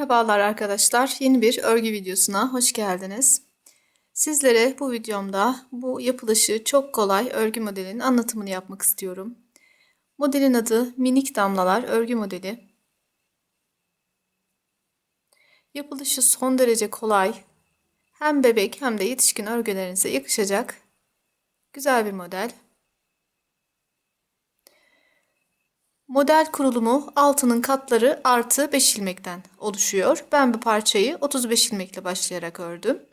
Merhabalar arkadaşlar. Yeni bir örgü videosuna hoş geldiniz. Sizlere bu videomda bu yapılışı çok kolay örgü modelinin anlatımını yapmak istiyorum. Modelin adı Minik Damlalar örgü modeli. Yapılışı son derece kolay. Hem bebek hem de yetişkin örgülerinize yakışacak güzel bir model. Model kurulumu altının katları artı 5 ilmekten oluşuyor. Ben bu parçayı 35 ilmekle başlayarak ördüm.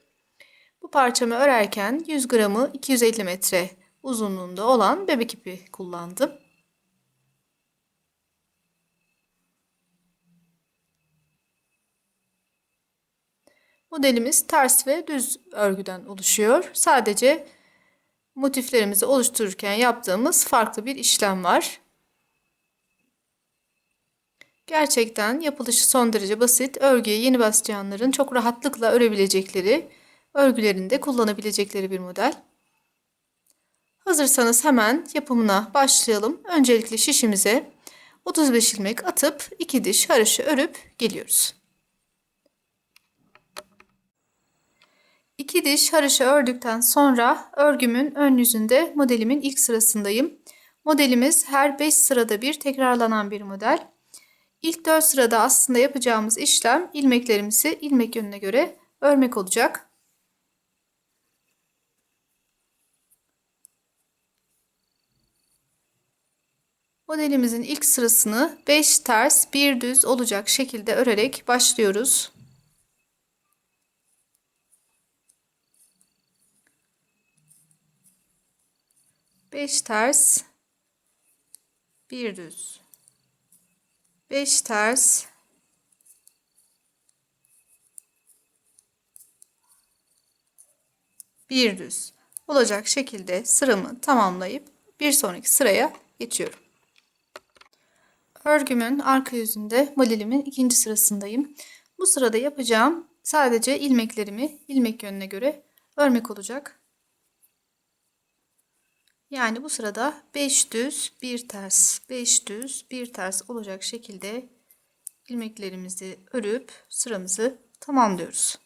Bu parçamı örerken 100 gramı 250 metre uzunluğunda olan bebek ipi kullandım. Modelimiz ters ve düz örgüden oluşuyor. Sadece motiflerimizi oluştururken yaptığımız farklı bir işlem var. Gerçekten yapılışı son derece basit. Örgüye yeni başlayanların çok rahatlıkla örebilecekleri, örgülerinde kullanabilecekleri bir model. Hazırsanız hemen yapımına başlayalım. Öncelikle şişimize 35 ilmek atıp 2 diş haroşa örüp geliyoruz. 2 diş haroşa ördükten sonra örgümün ön yüzünde modelimin ilk sırasındayım. Modelimiz her 5 sırada bir tekrarlanan bir model. İlk 4 sırada aslında yapacağımız işlem ilmeklerimizi ilmek yönüne göre örmek olacak. Modelimizin ilk sırasını 5 ters 1 düz olacak şekilde örerek başlıyoruz. Beş ters 1 düz, 5 ters, 1 düz olacak şekilde sıramı tamamlayıp bir sonraki sıraya geçiyorum. Örgümün arka yüzünde modelimin ikinci sırasındayım. Bu sırada yapacağım sadece ilmeklerimi ilmek yönüne göre örmek olacak. Yani bu sırada 5 düz 1 ters 5 düz 1 ters olacak şekilde ilmeklerimizi örüp sıramızı tamamlıyoruz.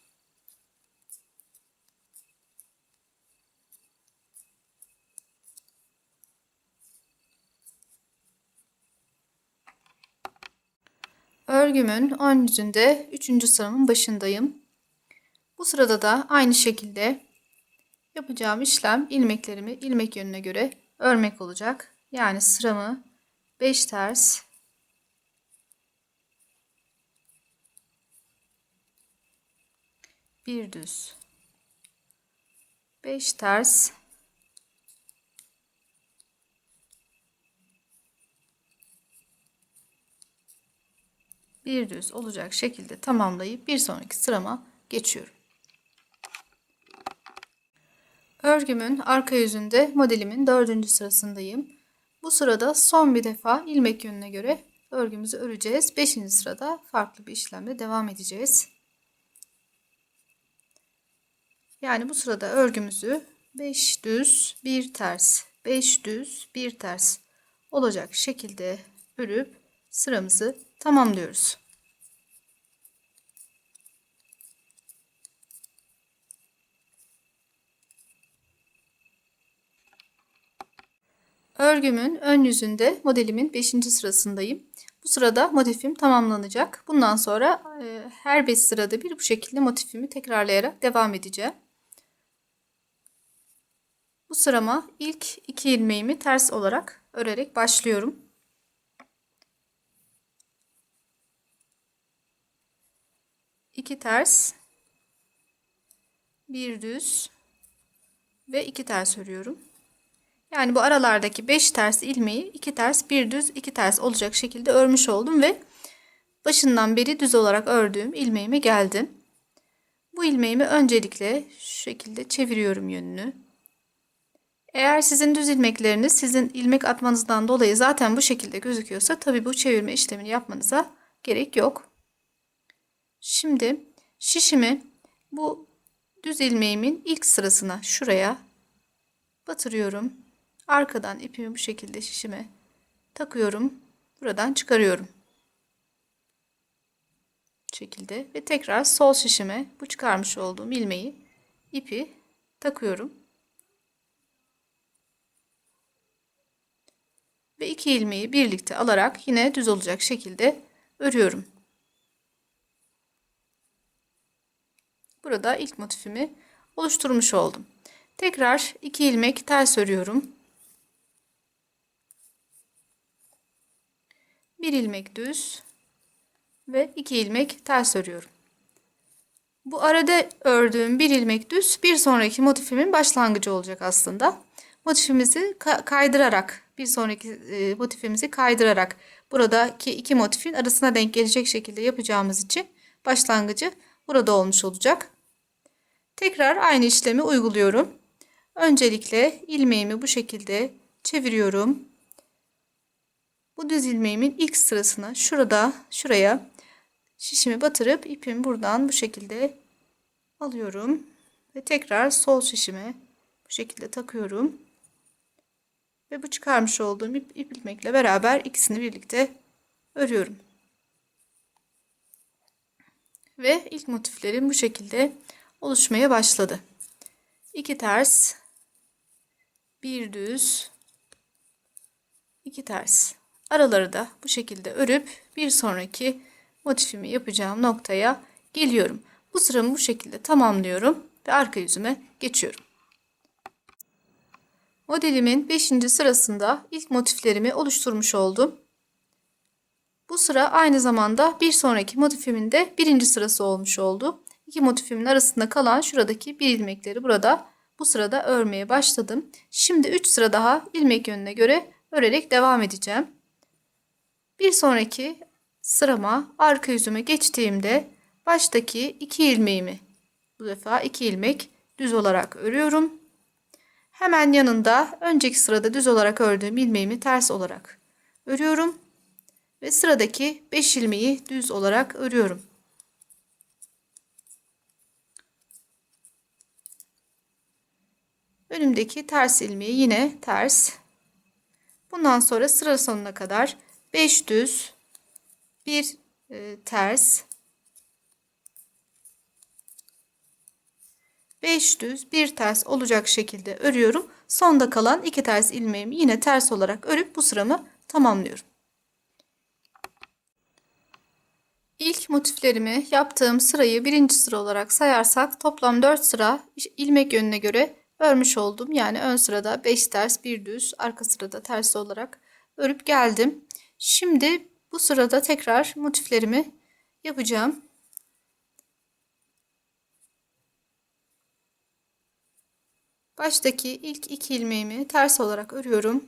Örgümün ön yüzünde 3. sıramın başındayım. Bu sırada da aynı şekilde yapacağım işlem ilmeklerimi ilmek yönüne göre örmek olacak. Yani sıramı 5 ters, 1 düz, 5 ters, 1 düz olacak şekilde tamamlayıp bir sonraki sırama geçiyorum. Örgümün arka yüzünde modelimin 4. sırasındayım. Bu sırada son bir defa ilmek yönüne göre örgümüzü öreceğiz. 5. sırada farklı bir işlemle devam edeceğiz. Yani bu sırada örgümüzü 5 düz 1 ters 5 düz 1 ters olacak şekilde örüp sıramızı tamamlıyoruz. Örgümün ön yüzünde modelimin 5. sırasındayım. Bu sırada motifim tamamlanacak. Bundan sonra her 5 sırada bir bu şekilde motifimi tekrarlayarak devam edeceğim. Bu sırama ilk 2 ilmeğimi ters olarak örerek başlıyorum. İki ters, bir düz ve 2 ters örüyorum. Yani bu aralardaki 5 ters ilmeği 2 ters, 1 düz, 2 ters olacak şekilde örmüş oldum ve başından beri düz olarak ördüğüm ilmeğime geldim. Bu ilmeğimi öncelikle şu şekilde çeviriyorum yönünü. Eğer sizin düz ilmekleriniz sizin ilmek atmanızdan dolayı zaten bu şekilde gözüküyorsa tabii bu çevirme işlemini yapmanıza gerek yok. Şimdi şişimi bu düz ilmeğimin ilk sırasına şuraya batırıyorum. Arkadan ipimi bu şekilde şişime takıyorum. Buradan çıkarıyorum. şekilde ve tekrar sol şişime bu çıkarmış olduğum ilmeği, ipi takıyorum. Ve iki ilmeği birlikte alarak yine düz olacak şekilde örüyorum. Burada ilk motifimi oluşturmuş oldum. Tekrar 2 ilmek ters örüyorum. 1 ilmek düz ve 2 ilmek ters örüyorum. Bu arada ördüğüm 1 ilmek düz bir sonraki motifimin başlangıcı olacak aslında. Motifimizi kaydırarak, bir sonraki motifimizi kaydırarak buradaki iki motifin arasına denk gelecek şekilde yapacağımız için başlangıcı burada olmuş olacak. Tekrar aynı işlemi uyguluyorum. Öncelikle ilmeğimi bu şekilde çeviriyorum. Bu düz ilmeğimin ilk sırasına şuraya şişimi batırıp ipimi buradan bu şekilde alıyorum. Ve tekrar sol şişime bu şekilde takıyorum. Ve bu çıkarmış olduğum ip ilmekle beraber ikisini birlikte örüyorum. Ve ilk motiflerim bu şekilde oluşmaya başladı. 2 ters, 1 düz, 2 ters. Araları da bu şekilde örüp bir sonraki motifimi yapacağım noktaya geliyorum. Bu sıramı bu şekilde tamamlıyorum ve arka yüzüme geçiyorum. Modelimin 5. sırasında ilk motiflerimi oluşturmuş oldum. Bu sıra aynı zamanda bir sonraki motifimin de 1. sırası olmuş oldu. İki motifimin arasında kalan şuradaki bir ilmekleri bu sırada örmeye başladım. Şimdi 3 sıra daha ilmek yönüne göre örerek devam edeceğim. Bir sonraki sırama arka yüzüme geçtiğimde baştaki 2 ilmeğimi bu defa 2 ilmek düz olarak örüyorum. Hemen yanında önceki sırada düz olarak ördüğüm ilmeğimi ters olarak örüyorum ve sıradaki 5 ilmeği düz olarak örüyorum. Önümdeki ters ilmeği yine ters. Bundan sonra sıra sonuna kadar 5 düz, 1 ters, 5 düz, 1 ters olacak şekilde örüyorum. Sonda kalan 2 ters ilmeğimi yine ters olarak örüp bu sıramı tamamlıyorum. İlk motiflerimi yaptığım sırayı 1. sıra olarak sayarsak toplam 4 sıra ilmek yönüne göre örmüş oldum. Yani ön sırada 5 ters, 1 düz, arka sırada ters olarak örüp geldim. Şimdi bu sırada tekrar motiflerimi yapacağım. Baştaki ilk 2 ilmeğimi ters olarak örüyorum.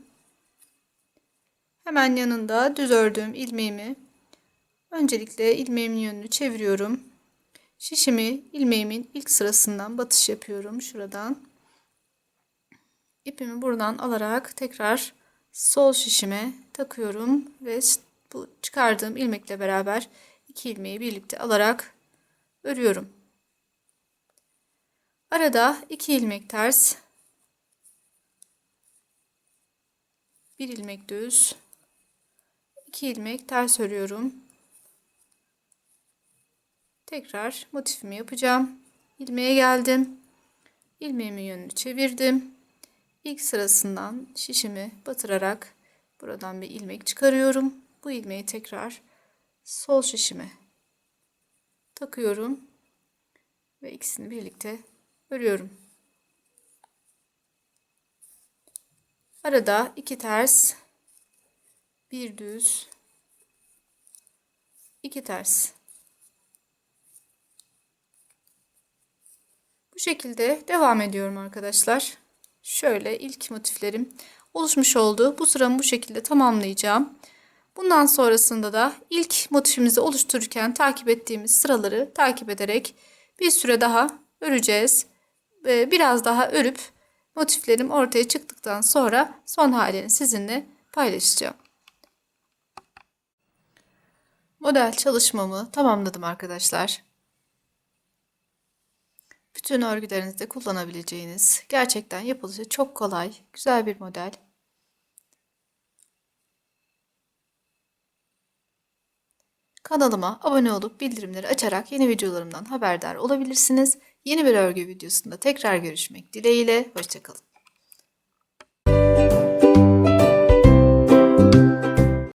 Hemen yanında düz ördüğüm ilmeğimi öncelikle ilmeğimin yönünü çeviriyorum. Şişimi ilmeğimin ilk sırasından batış yapıyorum şuradan. İpimi buradan alarak tekrar sol şişime takıyorum ve bu çıkardığım ilmekle beraber 2 ilmeği birlikte alarak örüyorum. Arada 2 ilmek ters, 1 ilmek düz, 2 ilmek ters örüyorum. Tekrar motifimi yapacağım. İlmeğe geldim. İlmeğimin yönünü çevirdim. İlk sırasından şişimi batırarak buradan bir ilmek çıkarıyorum. Bu ilmeği tekrar sol şişime takıyorum ve ikisini birlikte örüyorum. Arada 2 ters, 1 düz, 2 ters. Bu şekilde devam ediyorum arkadaşlar. Şöyle ilk motiflerim oluşmuş oldu. Bu sıramı bu şekilde tamamlayacağım. Bundan sonrasında da ilk motifimizi oluştururken takip ettiğimiz sıraları takip ederek bir süre daha öreceğiz. Biraz daha örüp motiflerim ortaya çıktıktan sonra son halini sizinle paylaşacağım. Model çalışmamı tamamladım arkadaşlar. Bütün örgülerinizde kullanabileceğiniz, gerçekten yapılışı çok kolay, güzel bir model. Kanalıma abone olup bildirimleri açarak yeni videolarımdan haberdar olabilirsiniz. Yeni bir örgü videosunda tekrar görüşmek dileğiyle. Hoşça kalın.